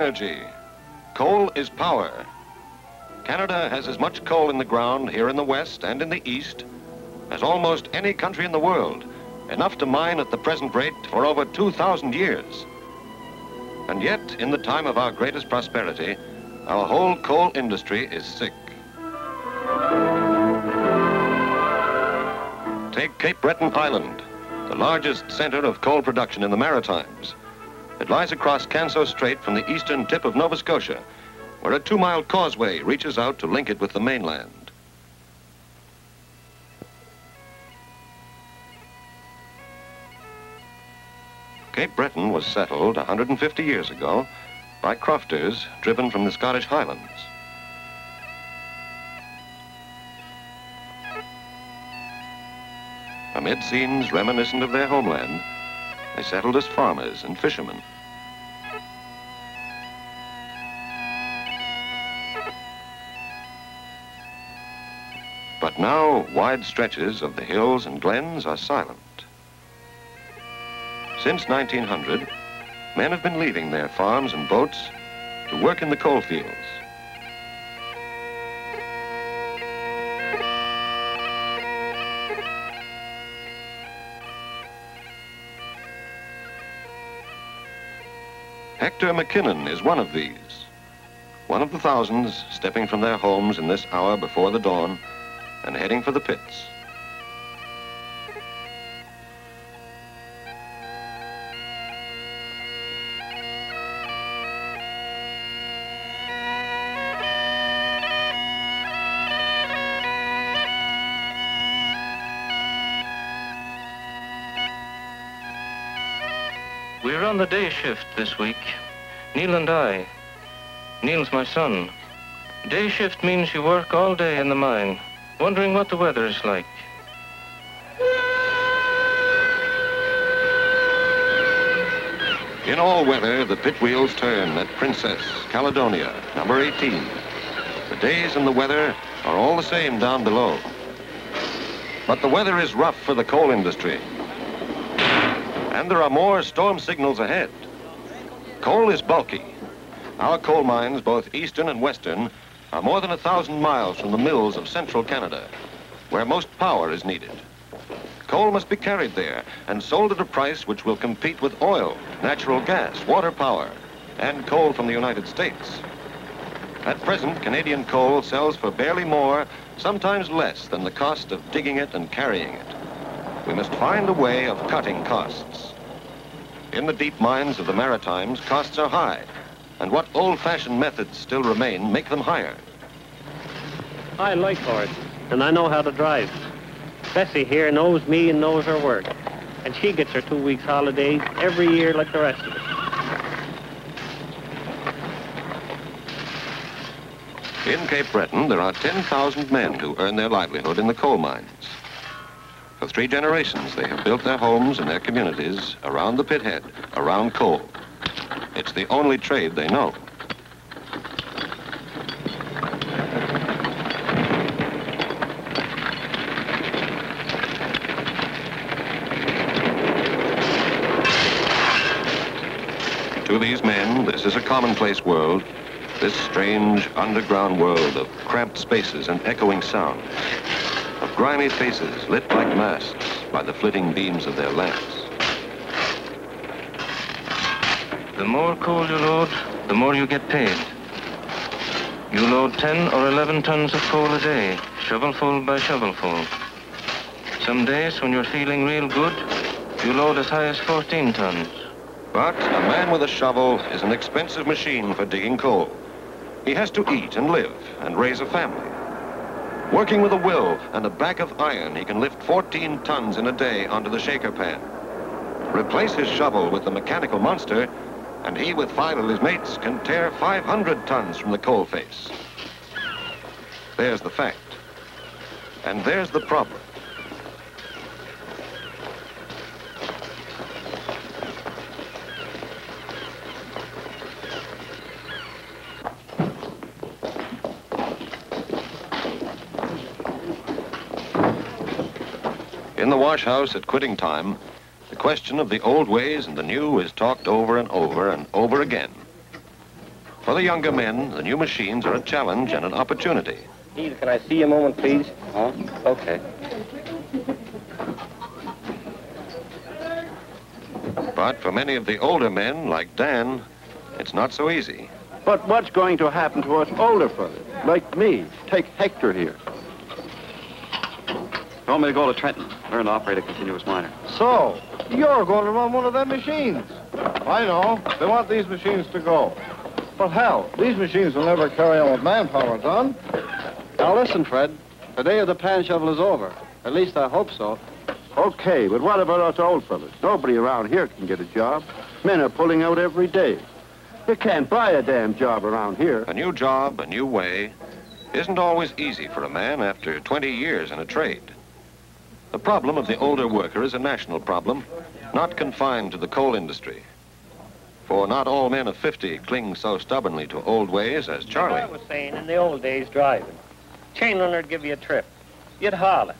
energy. Coal is power. Canada has as much coal in the ground here in the west and in the east as almost any country in the world, enough to mine at the present rate for over 2,000 years. And yet, in the time of our greatest prosperity, our whole coal industry is sick. Take Cape Breton Island, the largest center of coal production in the Maritimes. It lies across Canso Strait from the eastern tip of Nova Scotia, where a 2-mile causeway reaches out to link it with the mainland. Cape Breton was settled 150 years ago by crofters driven from the Scottish Highlands. Amid scenes reminiscent of their homeland, they settled as farmers and fishermen. But now, wide stretches of the hills and glens are silent. Since 1900, men have been leaving their farms and boats to work in the coal fields. Hector McKinnon is one of these, one of the thousands stepping from their homes in this hour before the dawn and heading for the pits. We're on the day shift this week, Neil and I. Neil's my son. Day shift means you work all day in the mine, wondering what the weather is like. In all weather, the pit wheels turn at Princess, Caledonia, number 18. The days and the weather are all the same down below. But the weather is rough for the coal industry. And there are more storm signals ahead. Coal is bulky. Our coal mines, both eastern and western, are more than 1,000 miles from the mills of central Canada, where most power is needed. Coal must be carried there and sold at a price which will compete with oil, natural gas, water power, and coal from the United States. At present, Canadian coal sells for barely more, sometimes less than the cost of digging it and carrying it. We must find a way of cutting costs. In the deep mines of the Maritimes, costs are high, and what old-fashioned methods still remain make them higher. I like horses, and I know how to drive. Bessie here knows me and knows her work, and she gets her 2 weeks holidays every year like the rest of us. In Cape Breton, there are 10,000 men who earn their livelihood in the coal mines. For 3 generations, they have built their homes and their communities around the pit head, around coal. It's the only trade they know. To these men, this is a commonplace world, this strange underground world of cramped spaces and echoing sounds, of grimy faces lit like masks by the flitting beams of their lamps. The more coal you load, the more you get paid. You load 10 or 11 tons of coal a day, shovelful by shovelful. Some days, when you're feeling real good, you load as high as 14 tons. But a man with a shovel is an expensive machine for digging coal. He has to eat and live and raise a family. Working with a will and a back of iron, he can lift 14 tons in a day onto the shaker pan. Replace his shovel with the mechanical monster, and he, with 5 of his mates, can tear 500 tons from the coal face. There's the fact. And there's the problem. In the wash house at quitting time, the question of the old ways and the new is talked over and over and over again. For the younger men, the new machines are a challenge and an opportunity. Steve, can I see you a moment, please? Huh? Okay. But for many of the older men, like Dan, it's not so easy. But what's going to happen to us older fellas, like me? Take Hector here. Told me to go to Trenton, learn to operate a continuous miner. So, you're going to run one of them machines. I know. They want these machines to go. But hell, these machines will never carry on with manpower, Don. Now listen, Fred. The day of the pan shovel is over. At least I hope so. Okay, but what about us old fellas? Nobody around here can get a job. Men are pulling out every day. You can't buy a damn job around here. A new job, a new way, isn't always easy for a man after 20 years in a trade. The problem of the older worker is a national problem, not confined to the coal industry. For not all men of 50 cling so stubbornly to old ways as Charlie. Like I was saying, in the old days, driving. Chain runner'd give you a trip. You'd haul it.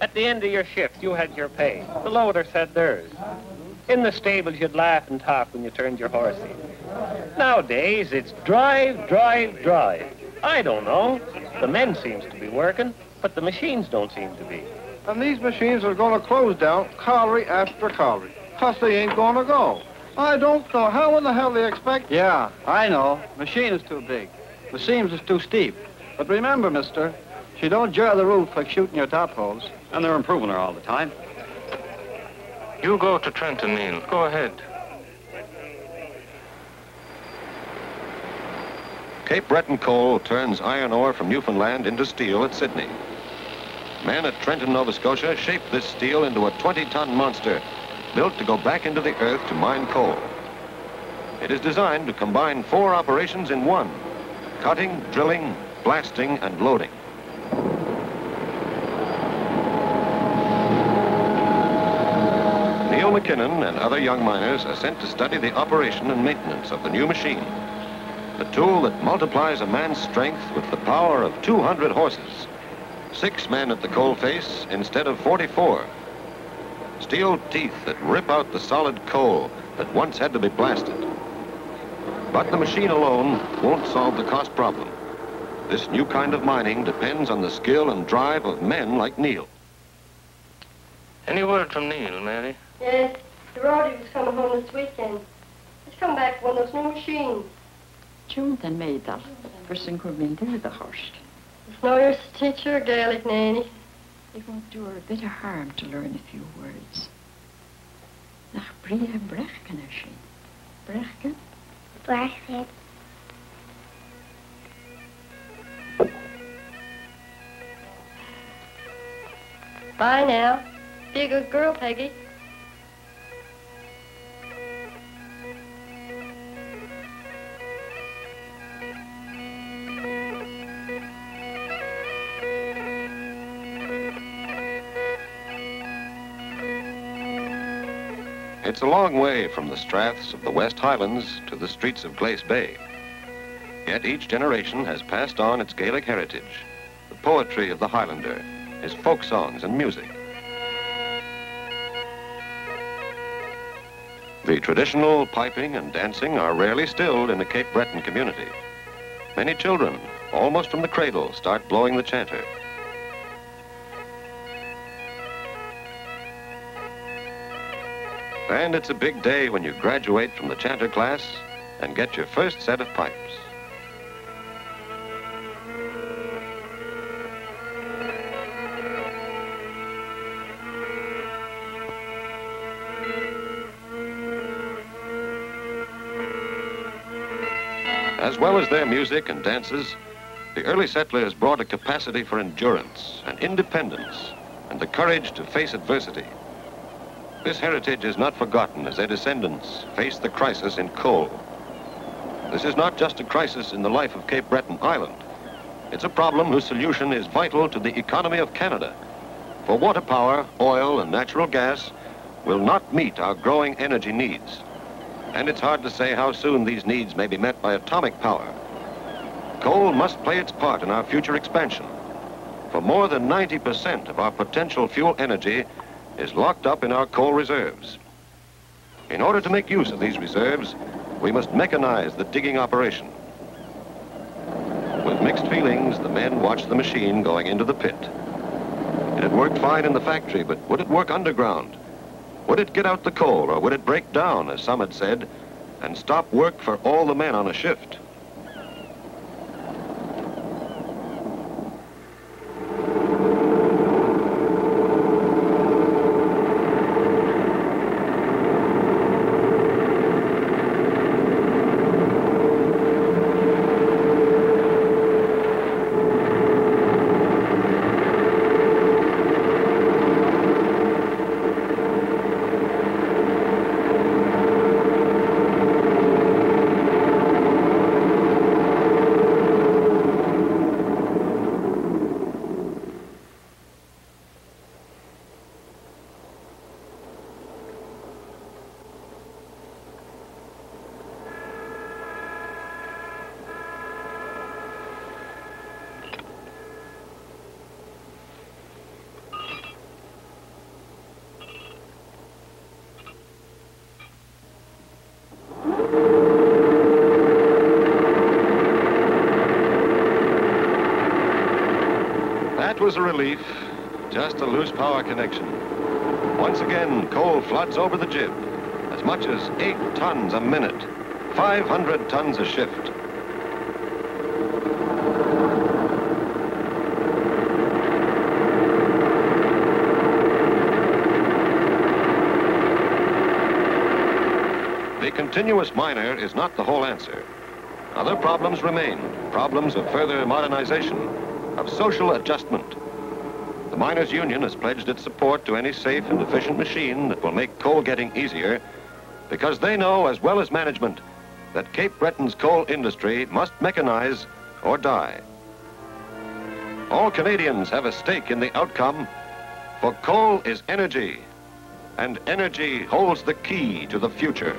At the end of your shift, you had your pay. The loader said theirs. In the stables, you'd laugh and talk when you turned your horse in. Nowadays, it's drive, drive, drive. I don't know. The men seems to be working, but the machines don't seem to be. And these machines are going to close down colliery after colliery, because they ain't going to go. I don't know. How in the hell they expect... Yeah, I know. Machine is too big. The seams is too steep. But remember, mister, she don't jar the roof like shooting your top holes. And they're improving her all the time. You go to Trenton, Neil. Go ahead. Cape Breton coal turns iron ore from Newfoundland into steel at Sydney. Men at Trenton, Nova Scotia shape this steel into a 20-ton monster built to go back into the earth to mine coal. It is designed to combine 4 operations in one: cutting, drilling, blasting, and loading. Neil McKinnon and other young miners are sent to study the operation and maintenance of the new machine, the tool that multiplies a man's strength with the power of 200 horses. 6 men at the coal face instead of 44. Steel teeth that rip out the solid coal that once had to be blasted. But the machine alone won't solve the cost problem. This new kind of mining depends on the skill and drive of men like Neil. Any word from Neil, Mary? Yes, the Roddy was coming home this weekend. He's come back with one of those new machines. Jonathan made that. Person could be there the horst. It's no use to teach her Gaelic, Nanny. It won't do her a bit of harm to learn a few words. Nach brie brechken er sin. Brechken? Brechken. Bye now. Be a good girl, Peggy. It's a long way from the straths of the West Highlands to the streets of Glace Bay. Yet each generation has passed on its Gaelic heritage, the poetry of the Highlander, his folk songs and music. The traditional piping and dancing are rarely stilled in the Cape Breton community. Many children, almost from the cradle, start blowing the chanter. And it's a big day when you graduate from the chanter class and get your first set of pipes. As well as their music and dances, the early settlers brought a capacity for endurance and independence and the courage to face adversity. This heritage is not forgotten as their descendants face the crisis in coal. This is not just a crisis in the life of Cape Breton Island. It's a problem whose solution is vital to the economy of Canada. For water power, oil, and natural gas will not meet our growing energy needs. And it's hard to say how soon these needs may be met by atomic power. Coal must play its part in our future expansion. For more than 90% of our potential fuel energy is locked up in our coal reserves. In order to make use of these reserves, we must mechanize the digging operation. feelings, the men watched the machine going into the pit. It had worked fine in the factory, but would it work underground? Would it get out the coal, or would it break down, as some had said, and stop work for all the men on a shift? That was a relief, just a loose power connection. Once again, coal floods over the jib, as much as 8 tons a minute, 500 tons a shift. The continuous miner is not the whole answer. Other problems remain, problems of further modernization, of social adjustment. The Miners' Union has pledged its support to any safe and efficient machine that will make coal getting easier, because they know, as well as management, that Cape Breton's coal industry must mechanize or die. All Canadians have a stake in the outcome, for coal is energy, and energy holds the key to the future.